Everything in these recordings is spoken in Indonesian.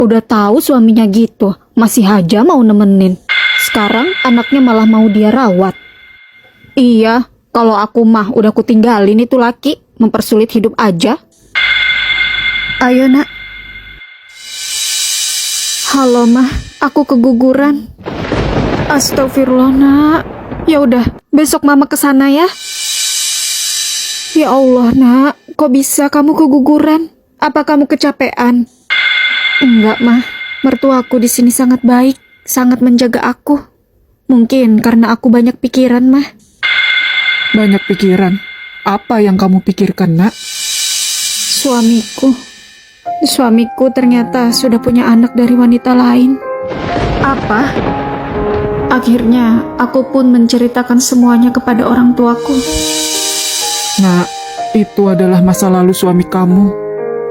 Udah tahu suaminya gitu, masih aja mau nemenin. Sekarang anaknya malah mau dia rawat. Iya, kalau aku mah udah kutinggalin itu laki, mempersulit hidup aja. Ayo nak. Halo mah, aku keguguran. Astagfirullah nak. Ya udah, besok mama kesana ya. Ya Allah nak, kok bisa kamu keguguran? Apa kamu kecapean? Enggak mah, mertuaku di sini sangat baik, sangat menjaga aku. Mungkin karena aku banyak pikiran mah. Banyak pikiran? Apa yang kamu pikirkan, nak? Suamiku ternyata sudah punya anak dari wanita lain. Apa? Akhirnya aku pun menceritakan semuanya kepada orang tuaku. Nak, itu adalah masa lalu suami kamu.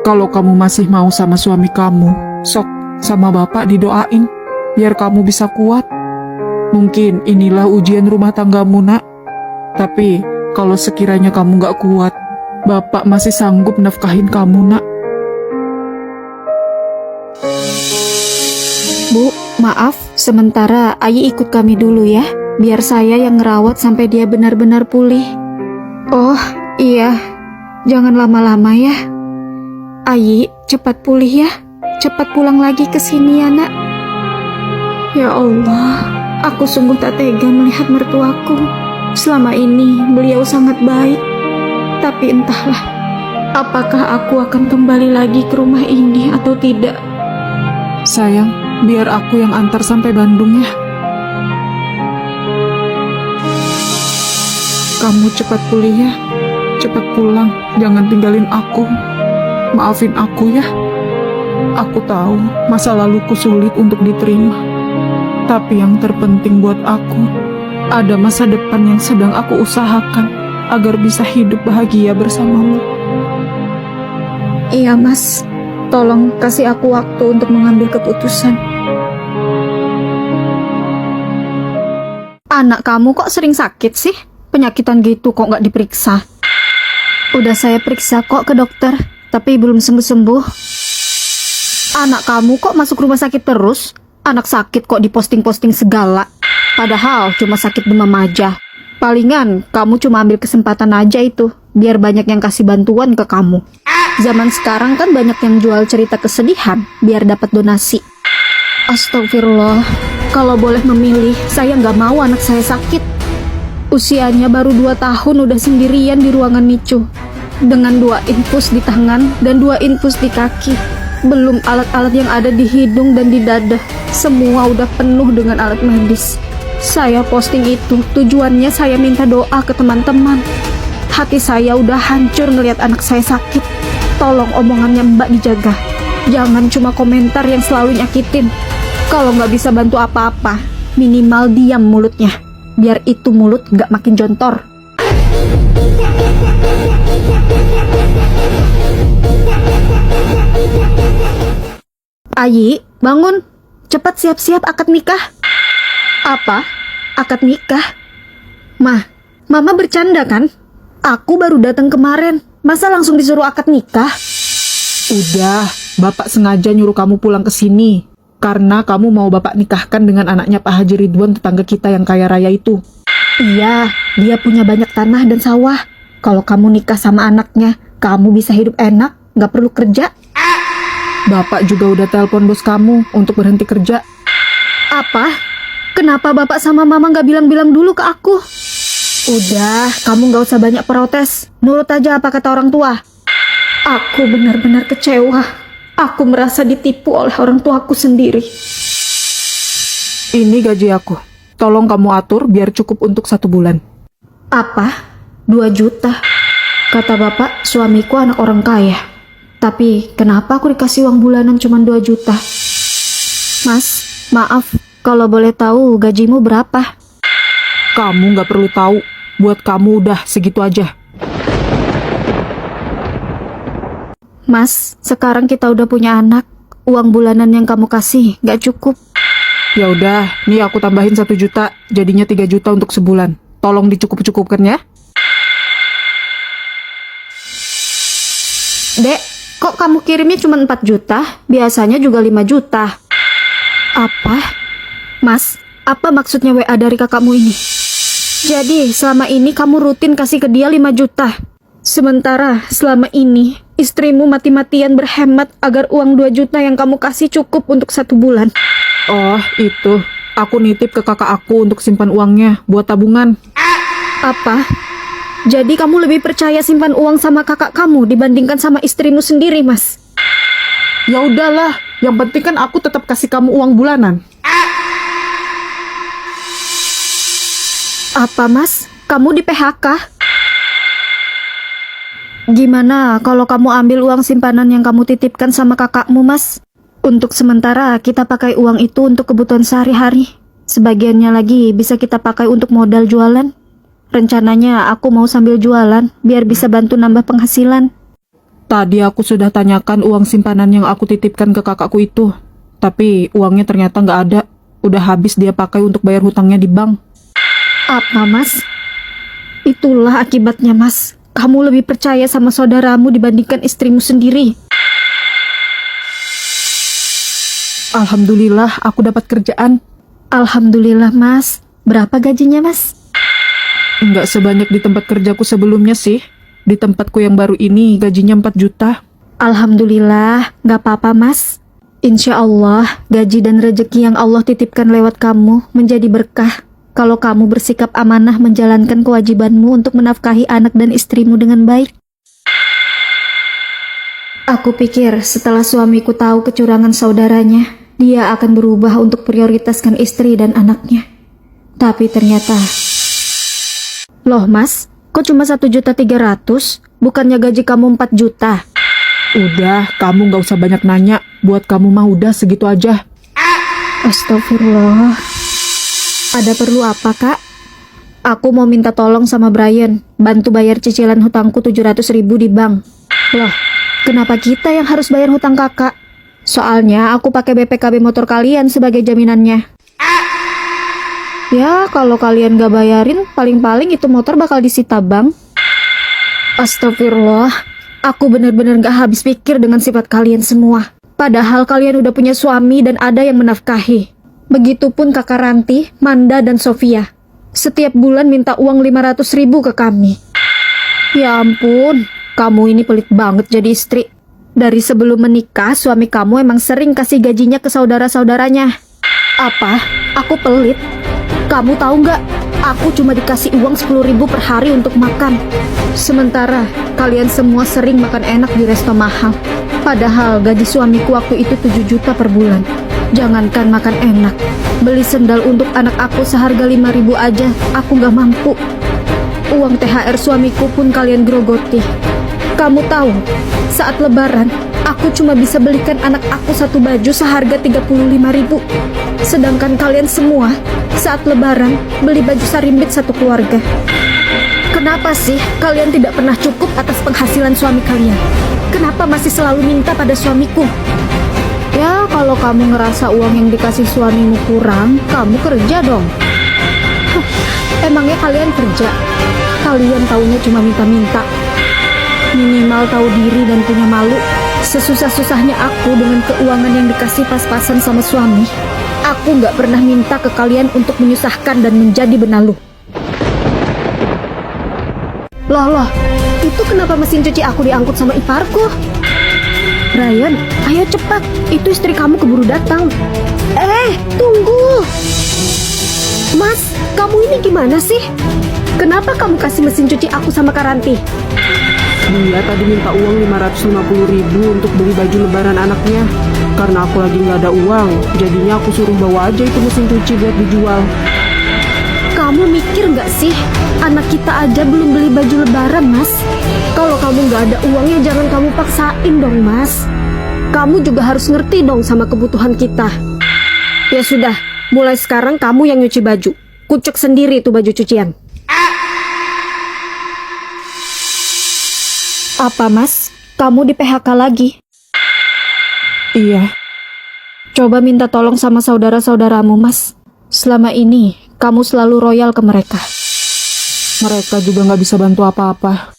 Kalau kamu masih mau sama suami kamu, sok sama bapak didoain, biar kamu bisa kuat. Mungkin inilah ujian rumah tanggamu, nak. Tapi, kalau sekiranya kamu gak kuat, bapak masih sanggup nafkahin kamu, nak. Bu, maaf, sementara Ayi ikut kami dulu ya, biar saya yang ngerawat sampai dia benar-benar pulih. Oh, iya, jangan lama-lama ya. Ayi, cepat pulih ya. Cepat pulang lagi ke sini ya, nak. Ya Allah, aku sungguh tak tega melihat mertuaku. Selama ini beliau sangat baik. Tapi entahlah, apakah aku akan kembali lagi ke rumah ini atau tidak. Sayang, biar aku yang antar sampai Bandung ya. Kamu cepat pulih ya. Cepat pulang, jangan tinggalin aku. Maafin aku ya. Aku tahu masa laluku sulit untuk diterima. Tapi yang terpenting buat aku, ada masa depan yang sedang aku usahakan agar bisa hidup bahagia bersamamu. Iya mas, tolong kasih aku waktu untuk mengambil keputusan. Anak kamu kok sering sakit sih? Penyakitan gitu kok nggak diperiksa? Udah saya periksa kok ke dokter, tapi belum sembuh-sembuh. Anak kamu kok masuk rumah sakit terus? Anak sakit kok diposting-posting segala. Padahal cuma sakit demam aja. Palingan kamu cuma ambil kesempatan aja itu, biar banyak yang kasih bantuan ke kamu. Zaman sekarang kan banyak yang jual cerita kesedihan, biar dapat donasi. Astagfirullah, kalau boleh memilih, saya nggak mau anak saya sakit. Usianya baru 2 tahun udah sendirian di ruangan NICU. Dengan 2 infus di tangan dan 2 infus di kaki. Belum alat-alat yang ada di hidung dan di dada. Semua udah penuh dengan alat medis. Saya posting itu tujuannya saya minta doa ke teman-teman. Hati saya udah hancur ngelihat anak saya sakit. Tolong omongannya Mbak dijaga. Jangan cuma komentar yang selalu nyakitin. Kalau nggak bisa bantu apa-apa, minimal diam mulutnya. Biar itu mulut nggak makin jontor. Ayi, bangun. Cepat siap-siap akad nikah. Apa? Akad nikah? Mama bercanda kan? Aku baru datang kemarin. Masa langsung disuruh akad nikah? Udah, bapak sengaja nyuruh kamu pulang ke sini. Karena kamu mau bapak nikahkan dengan anaknya Pak Haji Ridwan, tetangga kita yang kaya raya itu. Iya, dia punya banyak tanah dan sawah. Kalau kamu nikah sama anaknya, kamu bisa hidup enak, nggak perlu kerja. Bapak juga udah telepon bos kamu untuk berhenti kerja. Apa? Kenapa bapak sama mama nggak bilang-bilang dulu ke aku? Udah, kamu nggak usah banyak protes. Nurut aja apa kata orang tua. Aku benar-benar kecewa. Aku merasa ditipu oleh orang tuaku sendiri. Ini gaji aku. Tolong kamu atur biar cukup untuk 1 bulan. Apa? 2 juta? Kata bapak, suamiku anak orang kaya. Tapi kenapa aku dikasih uang bulanan cuma 2 juta? Mas, maaf, kalau boleh tahu gajimu berapa? Kamu gak perlu tahu. Buat kamu udah segitu aja. Mas, sekarang kita udah punya anak. Uang bulanan yang kamu kasih gak cukup. Ya udah, nih aku tambahin 1 juta, jadinya 3 juta untuk sebulan. Tolong dicukup-cukupkan ya. Dek, Kok kamu kirimnya cuma 4 juta? Biasanya juga 5 juta. Apa? Mas, apa maksudnya WA dari kakakmu ini? Jadi, selama ini kamu rutin kasih ke dia 5 juta. Sementara selama ini, istrimu mati-matian berhemat agar uang 2 juta yang kamu kasih cukup untuk 1 bulan. Oh, itu. Aku nitip ke kakak aku untuk simpan uangnya buat tabungan. Apa? Jadi kamu lebih percaya simpan uang sama kakak kamu dibandingkan sama istrimu sendiri, Mas? Ya udahlah, yang penting kan aku tetap kasih kamu uang bulanan. Apa, Mas? Kamu di PHK? Gimana kalau kamu ambil uang simpanan yang kamu titipkan sama kakakmu, Mas? Untuk sementara kita pakai uang itu untuk kebutuhan sehari-hari. Sebagiannya lagi bisa kita pakai untuk modal jualan. Rencananya aku mau sambil jualan biar bisa bantu nambah penghasilan. Tadi aku sudah tanyakan uang simpanan yang aku titipkan ke kakakku itu. Tapi uangnya ternyata nggak ada. Udah habis dia pakai untuk bayar hutangnya di bank. Apa, Mas? Itulah akibatnya, Mas. Kamu lebih percaya sama saudaramu dibandingkan istrimu sendiri. Alhamdulillah aku dapat kerjaan. Alhamdulillah, Mas. Berapa gajinya, Mas? Nggak sebanyak di tempat kerjaku sebelumnya sih. Di tempatku yang baru ini gajinya 4 juta. Alhamdulillah, nggak apa-apa, Mas. Insya Allah, gaji dan rezeki yang Allah titipkan lewat kamu menjadi berkah. Kalau kamu bersikap amanah menjalankan kewajibanmu untuk menafkahi anak dan istrimu dengan baik. Aku pikir setelah suamiku tahu kecurangan saudaranya, dia akan berubah untuk prioritaskan istri dan anaknya. Tapi ternyata... Loh, Mas, kok cuma 1.300.000? Bukannya gaji kamu 4 juta? Udah, kamu nggak usah banyak nanya. Buat kamu mah udah segitu aja. Astagfirullah. Ada perlu apa, Kak? Aku mau minta tolong sama Brian, bantu bayar cicilan hutangku 700.000 di bank. Loh, kenapa kita yang harus bayar hutang kakak? Soalnya aku pakai BPKB motor kalian sebagai jaminannya. Ya, kalau kalian gak bayarin, paling-paling itu motor bakal disita bank. Astagfirullah, aku bener-bener gak habis pikir dengan sifat kalian semua. Padahal kalian udah punya suami dan ada yang menafkahi. Begitupun kakak Ranti, Manda, dan Sofia. Setiap bulan minta uang 500.000 ke kami. Ya ampun, kamu ini pelit banget jadi istri. Dari sebelum menikah, suami kamu emang sering kasih gajinya ke saudara-saudaranya. Apa? Aku pelit? Kamu tahu nggak? Aku cuma dikasih uang 10.000 per hari untuk makan. Sementara kalian semua sering makan enak di resto mahal. Padahal gaji suamiku waktu itu 7 juta per bulan. Jangankan makan enak, beli sendal untuk anak aku seharga 5.000 aja aku nggak mampu. Uang THR suamiku pun kalian grogoti. Kamu tahu, saat lebaran, aku cuma bisa belikan anak aku satu baju seharga 35.000. Sedangkan kalian semua, saat lebaran, beli baju sarimbit satu keluarga. Kenapa sih kalian tidak pernah cukup atas penghasilan suami kalian? Kenapa masih selalu minta pada suamiku? Ya, kalau kamu ngerasa uang yang dikasih suamimu kurang, kamu kerja dong. Emangnya kalian kerja? Kalian taunya cuma minta-minta. Minimal tahu diri dan punya malu. Sesusah-susahnya aku dengan keuangan yang dikasih pas-pasan sama suami, aku nggak pernah minta ke kalian untuk menyusahkan dan menjadi benalu. Loh, itu kenapa mesin cuci aku diangkut sama iparku? Brian, ayo cepat, itu istri kamu keburu datang. Tunggu. Mas, kamu ini gimana sih? Kenapa kamu kasih mesin cuci aku sama Karanti? Dia tadi minta uang 550.000 untuk beli baju lebaran anaknya. Karena aku lagi nggak ada uang, jadinya aku suruh bawa aja itu mesin cuci buat dijual. Kamu mikir nggak sih? Anak kita aja belum beli baju lebaran, Mas. Kalau kamu nggak ada uangnya jangan kamu paksain dong, Mas. Kamu juga harus ngerti dong sama kebutuhan kita. Ya sudah, mulai sekarang kamu yang nyuci baju. Kucek sendiri tuh baju cucian. Apa, Mas? Kamu di PHK lagi? Iya. Coba minta tolong sama saudara-saudaramu, Mas. Selama ini, kamu selalu royal ke mereka. Mereka juga nggak bisa bantu apa-apa.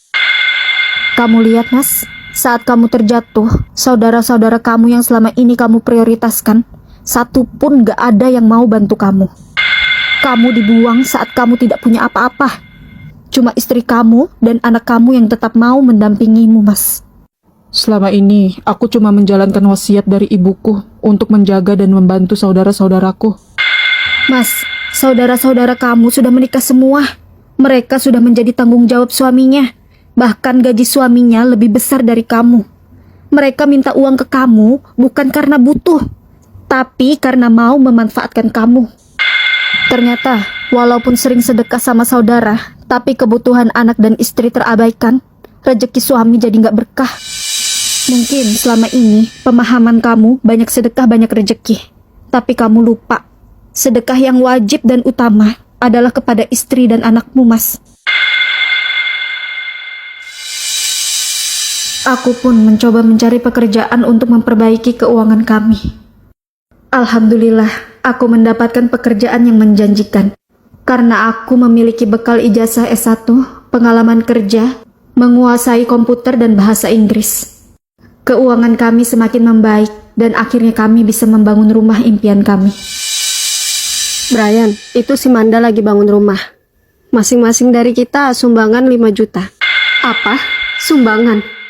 Kamu lihat, Mas, Saat kamu terjatuh, saudara-saudara kamu yang selama ini kamu prioritaskan, satu pun gak ada yang mau bantu kamu. Kamu dibuang saat kamu tidak punya apa-apa. Cuma istri kamu dan anak kamu yang tetap mau mendampingimu, Mas. Selama ini, aku cuma menjalankan wasiat dari ibuku untuk menjaga dan membantu saudara-saudaraku. Mas, saudara-saudara kamu sudah menikah semua. Mereka sudah menjadi tanggung jawab suaminya. Bahkan gaji suaminya lebih besar dari kamu. Mereka minta uang ke kamu bukan karena butuh, tapi karena mau memanfaatkan kamu. Ternyata, walaupun sering sedekah sama saudara, tapi kebutuhan anak dan istri terabaikan, rezeki suami jadi gak berkah. Mungkin selama ini pemahaman kamu banyak sedekah banyak rezeki, tapi kamu lupa sedekah yang wajib dan utama adalah kepada istri dan anakmu, Mas. Aku pun mencoba mencari pekerjaan untuk memperbaiki keuangan kami. Alhamdulillah, aku mendapatkan pekerjaan yang menjanjikan. Karena aku memiliki bekal ijazah S1, pengalaman kerja, menguasai komputer dan bahasa Inggris. Keuangan kami semakin membaik dan akhirnya kami bisa membangun rumah impian kami. Brian, itu si Manda lagi bangun rumah. Masing-masing dari kita sumbangan 5 juta. Apa? Sumbangan?